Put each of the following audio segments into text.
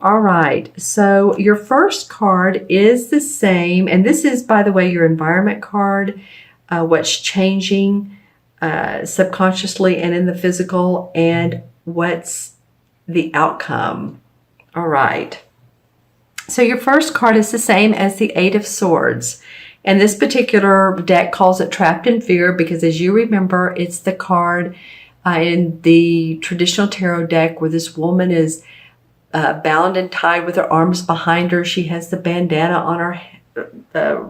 All right, so your first card is the same, and this is, by the way, your environment card, what's changing subconsciously and in the physical, and what's the outcome. All right, so your first card is the same as the Eight of Swords, and this particular deck calls it Trapped in Fear because, as you remember, it's the card in the traditional tarot deck where this woman is bound and tied with her arms behind her. She has the bandana on her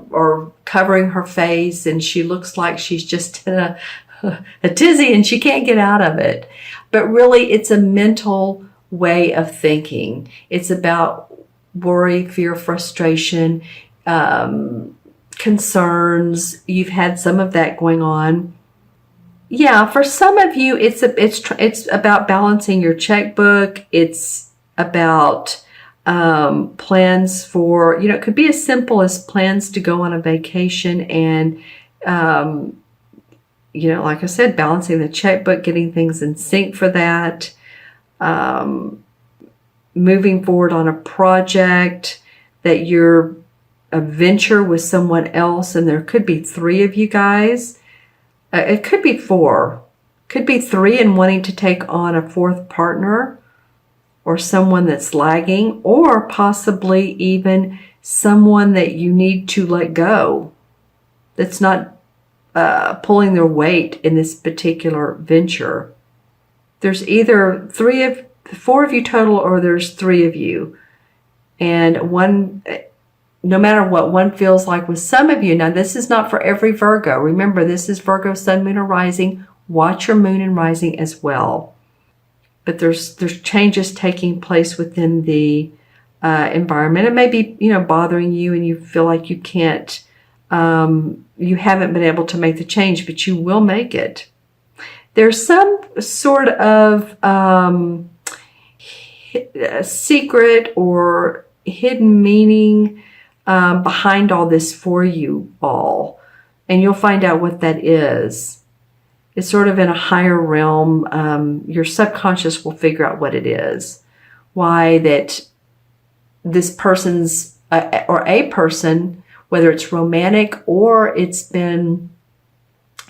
or covering her face, and she looks like she's just in a tizzy and she can't get out of it. But really, it's a mental way of thinking. It's about worry, fear, frustration, concerns. You've had some of that going on. Yeah, for some of you, it's about balancing your checkbook. It's about plans for, it could be as simple as plans to go on a vacation and, like I said, balancing the checkbook, getting things in sync for that, moving forward on a project that you're a venture with someone else, and there could be three of you guys. It could be four, could be three and wanting to take on a fourth partner, or someone that's lagging, or possibly even someone that you need to let go that's not pulling their weight in this particular venture. There's either four of you total, or there's three of you. And one, no matter what one feels like with some of you, now this is not for every Virgo. Remember, this is Virgo, Sun, Moon, or Rising. Watch your Moon and Rising as well. But there's changes taking place within the environment. It may be, bothering you, and you feel like you can't, you haven't been able to make the change, but you will make it. There's some sort of secret or hidden meaning behind all this for you all, and you'll find out what that is. It's sort of in a higher realm. Your subconscious will figure out what it is. Why that this person's, or a person, whether it's romantic or it's been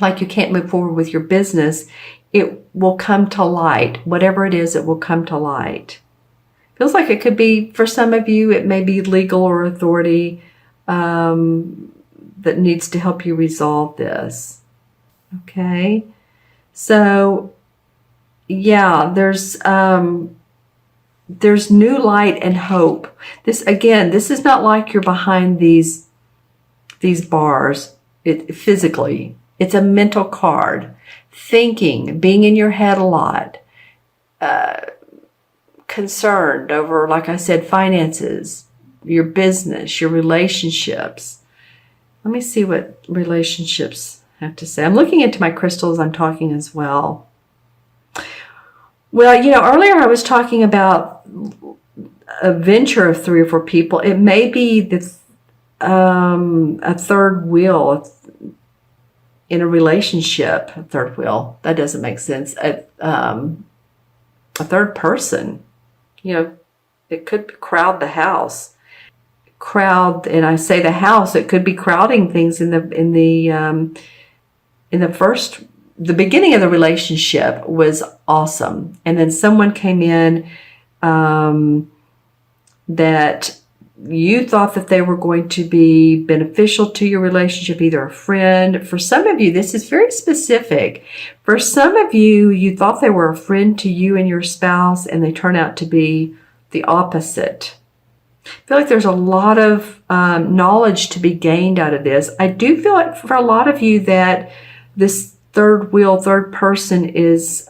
like you can't move forward with your business, it will come to light. Whatever it is, it will come to light. Feels like it could be, for some of you, it may be legal or authority that needs to help you resolve this. Okay. So, yeah, there's new light and hope. This is not like you're behind these bars physically. It's a mental card. Thinking, being in your head a lot, concerned over, like I said, finances, your business, your relationships. Let me see what relationships have to say. I'm looking into my crystals. I'm talking as well. Well, earlier I was talking about a venture of 3 or 4 people. It may be a third wheel in a relationship. A third wheel. That doesn't make sense. A third person. It could crowd the house. And I say the house. It could be crowding things in the beginning of the relationship was awesome. And then someone came in that you thought that they were going to be beneficial to your relationship, either a friend. For some of you, this is very specific. For some of you, you thought they were a friend to you and your spouse, and they turn out to be the opposite. I feel like there's a lot of knowledge to be gained out of this. I do feel like for a lot of you that this third wheel, third person is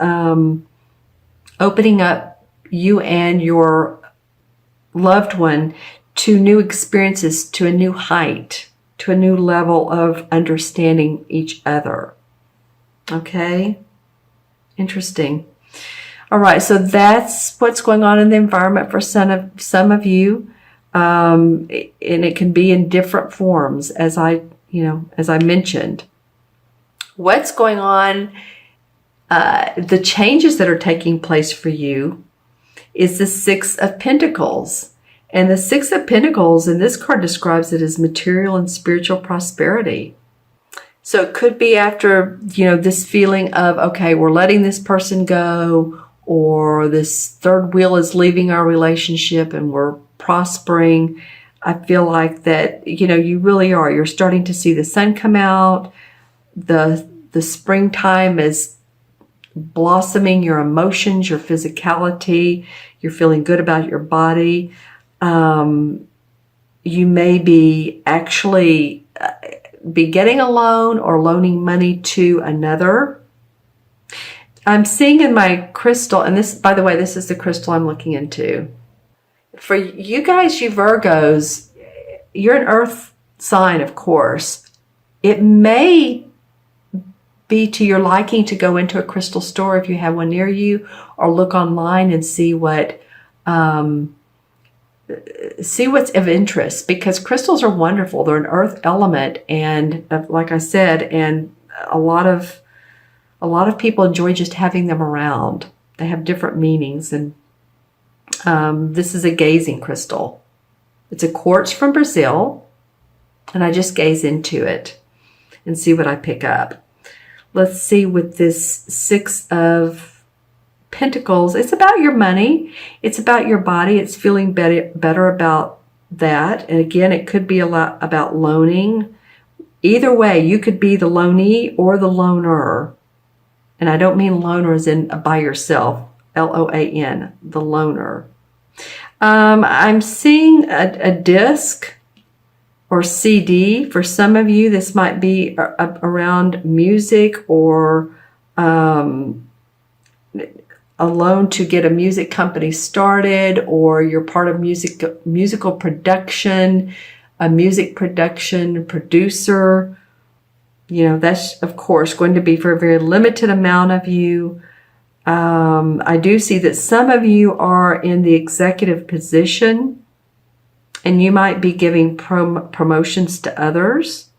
opening up you and your loved one to new experiences, to a new height, to a new level of understanding each other. Okay? Interesting. All right, so that's what's going on in the environment for some of you. And it can be in different forms, as I mentioned. What's going on, the changes that are taking place for you is the Six of Pentacles. And the Six of Pentacles, and this card describes it as material and spiritual prosperity. So it could be after, this feeling of, okay, we're letting this person go, or this third wheel is leaving our relationship and we're prospering. I feel like that, you really are. You're starting to see the sun come out. The springtime is blossoming your emotions, your physicality. You're feeling good about your body. You may be actually be getting a loan or loaning money to another. I'm seeing in my crystal, and this, by the way, this is the crystal I'm looking into. For you guys, you Virgos, you're an earth sign, of course. It may be to your liking to go into a crystal store if you have one near you, or look online and see what's of interest, because crystals are wonderful. They're an earth element, and like I said, and a lot of people enjoy just having them around. They have different meanings, and this is a gazing crystal. It's a quartz from Brazil, and I just gaze into it and see what I pick up. Let's see, with this Six of Pentacles, it's about your money. It's about your body. It's feeling better about that. And again, it could be a lot about loaning. Either way, you could be the loanee or the loaner. And I don't mean loaner as in by yourself, L-O-A-N, the loaner. I'm seeing a disc or CD. For some of you, this might be around music, or a loan to get a music company started, or you're part of musical production, a music production producer. That's, of course, going to be for a very limited amount of you. I do see that some of you are in the executive position, and you might be giving promotions to others.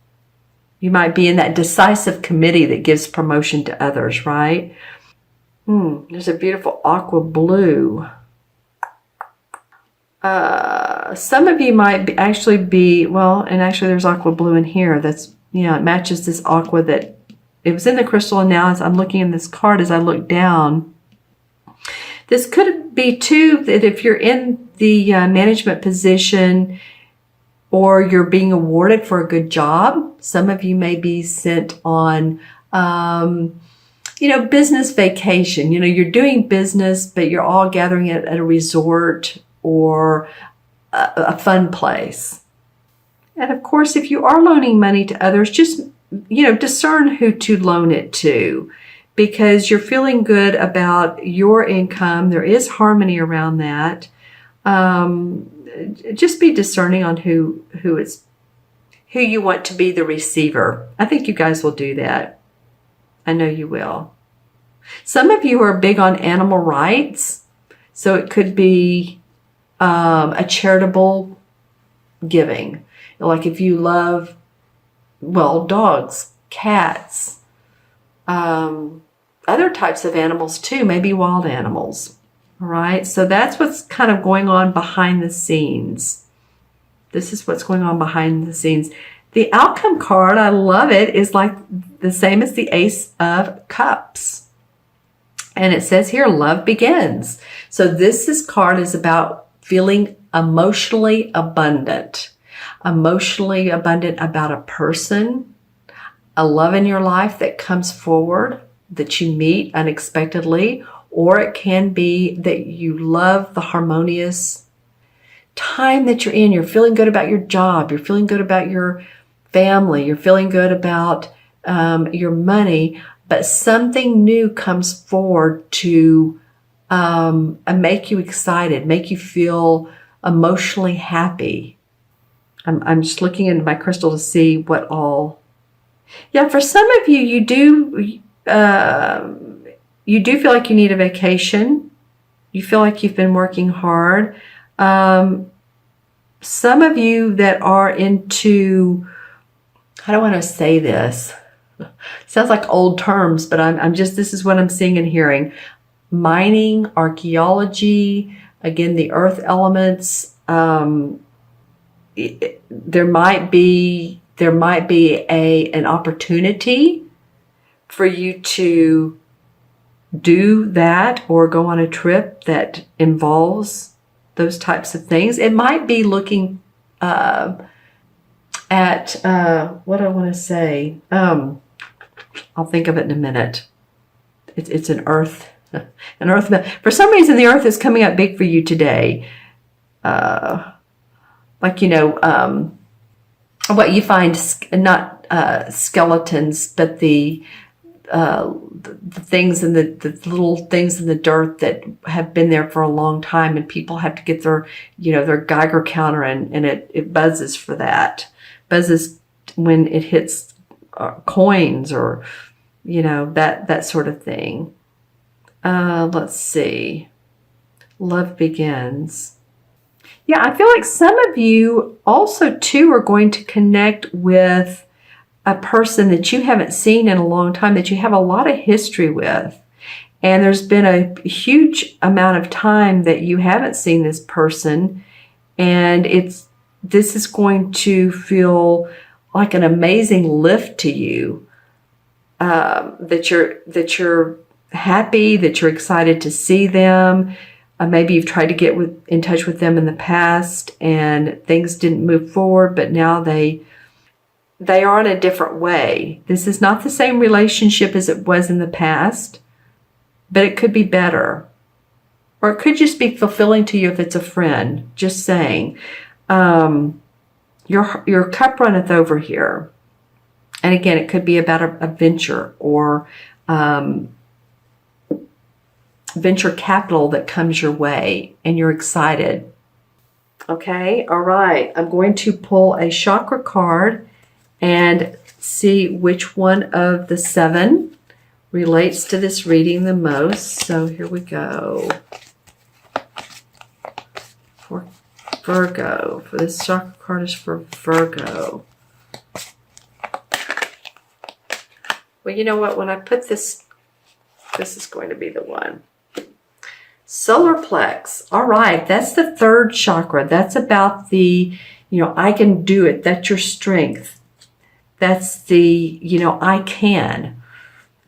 You might be in that decisive committee that gives promotion to others, right? There's a beautiful aqua blue. Some of you might actually be, well, and actually there's aqua blue in here. That's, it matches this aqua that it was in the crystal, and now as I'm looking in this card, as I look down, this could be too that if you're in the management position, or you're being awarded for a good job, some of you may be sent on, business vacation. You're doing business, but you're all gathering at a resort or a fun place. And of course, if you are loaning money to others, just, discern who to loan it to, because you're feeling good about your income. There is harmony around that. Just be discerning on who you want to be the receiver. I think you guys will do that. I know you will. Some of you are big on animal rights, so it could be a charitable giving. Like if you love, dogs, cats, other types of animals too, maybe wild animals. All right, so that's what's kind of going on behind the scenes. This is what's going on behind the scenes. The outcome card, I love it, is like the same as the Ace of Cups. And it says here, love begins. So this card is about feeling emotionally abundant. Emotionally abundant about a person, a love in your life that comes forward, that you meet unexpectedly, or it can be that you love the harmonious time that you're in. You're feeling good about your job. You're feeling good about your family. You're feeling good about your money. But something new comes forward to make you excited, make you feel emotionally happy. I'm just looking into my crystal to see what all. Yeah, for some of you, you do feel like you need a vacation. You feel like you've been working hard. Some of you that are into, how do I want to say this? Sounds like old terms, but I'm just, this is what I'm seeing and hearing. Mining, archaeology, Again, the earth elements, there might be an opportunity for you to do that or go on a trip that involves those types of things. It might be looking at what I want to say. I'll think of it in a minute. It's an earth. An earth. For some reason, the earth is coming up big for you today. Like, what you find, not skeletons, but the things in the little things in the dirt that have been there for a long time, and people have to get their Geiger counter, and it buzzes for that. Buzzes when it hits coins or that sort of thing. Let's see. Love begins. Yeah, I feel like some of you also too are going to connect with a person that you haven't seen in a long time, that you have a lot of history with. And there's been a huge amount of time that you haven't seen this person. And this is going to feel like an amazing lift to you. That you're happy, that you're excited to see them. Maybe you've tried to get in touch with them in the past and things didn't move forward, but now they are in a different way. This is not the same relationship as it was in the past, but it could be better. Or it could just be fulfilling to you if it's a friend. Just saying. Your cup runneth over here. And again, it could be about a venture or venture capital that comes your way and you're excited. Okay, all right. I'm going to pull a chakra card and see which one of the 7 relates to this reading the most. So here we go. For Virgo. For this chakra card is for Virgo. Well, you know what? When I put this is going to be the one. Solar plex. All right. That's the 3rd chakra. That's about the, I can do it. That's your strength. That's the, I can.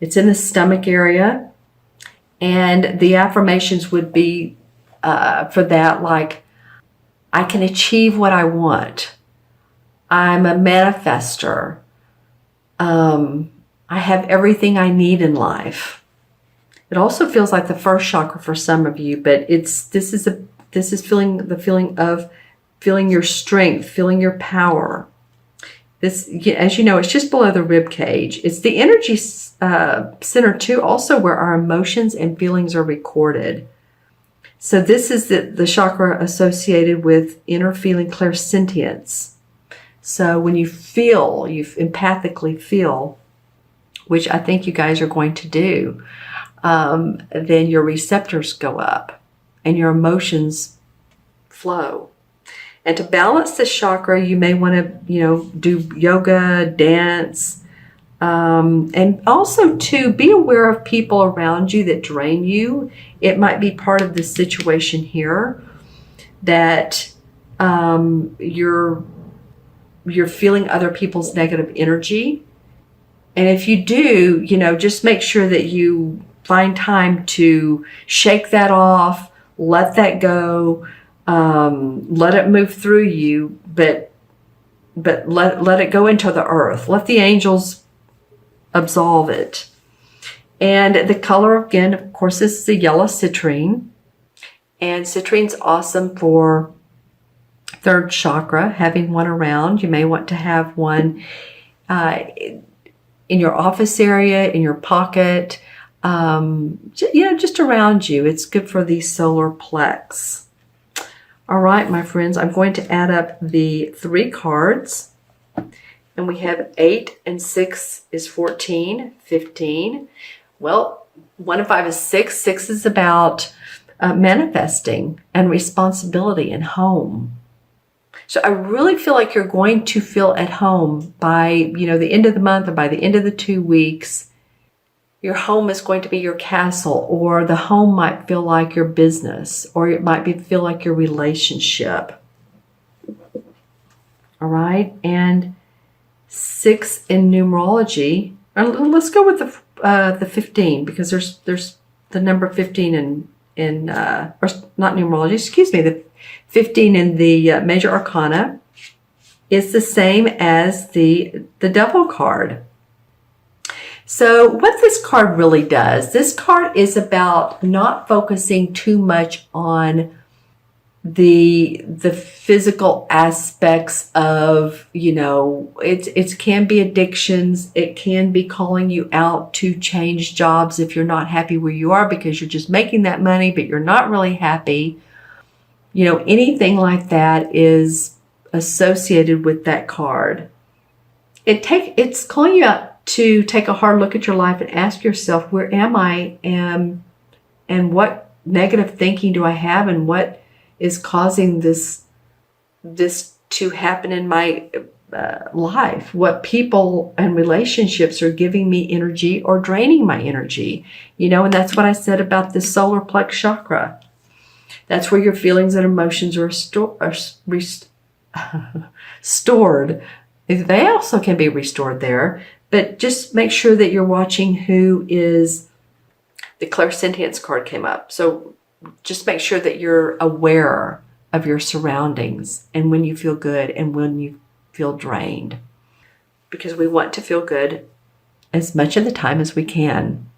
It's in the stomach area. And the affirmations would be for that, like, I can achieve what I want. I'm a manifester. I have everything I need in life. It also feels like the 1st chakra for some of you, but this is feeling the feeling of feeling your strength, feeling your power. This, as you know, it's just below the rib cage. It's the energy center too, also where our emotions and feelings are recorded. So this is the chakra associated with inner feeling clairsentience. So when you empathically feel, which I think you guys are going to do, then your receptors go up and your emotions flow. And to balance this chakra, you may want to, do yoga, dance, and also to be aware of people around you that drain you. It might be part of this situation here that you're feeling other people's negative energy. And if you do, just make sure that you find time to shake that off, let that go, let it move through you, but let it go into the earth. Let the angels absolve it. And the color, again, of course, this is the yellow citrine. And citrine's awesome for 3rd chakra, having one around. You may want to have one in your office area, in your pocket, just around you. It's good for the solar plex. All right, my friends, I'm going to add up the 3 cards. And we have 8 and 6 is 14, 15. Well, 1 and 5 is 6. 6 is about manifesting and responsibility and home. So I really feel like you're going to feel at home by, the end of the month or by the end of the 2 weeks. Your home is going to be your castle, or the home might feel like your business, or it might feel like your relationship. All right. And 6 in numerology. Let's go with the 15, because there's the number 15 in or not numerology. Excuse me. The 15 in the major arcana is the same as the Devil card. So what this card really does, this card is about not focusing too much on the physical aspects of, it can be addictions. It can be calling you out to change jobs if you're not happy where you are because you're just making that money, but you're not really happy. Anything like that is associated with that card. It's calling you out to take a hard look at your life and ask yourself, where am I, and what negative thinking do I have, and what is causing this to happen in my life? What people and relationships are giving me energy or draining my energy? And that's what I said about the solar plex chakra. That's where your feelings and emotions are stored. They also can be restored there. But just make sure that you're watching who is, the clairsentience card came up. So just make sure that you're aware of your surroundings and when you feel good and when you feel drained. Because we want to feel good as much of the time as we can.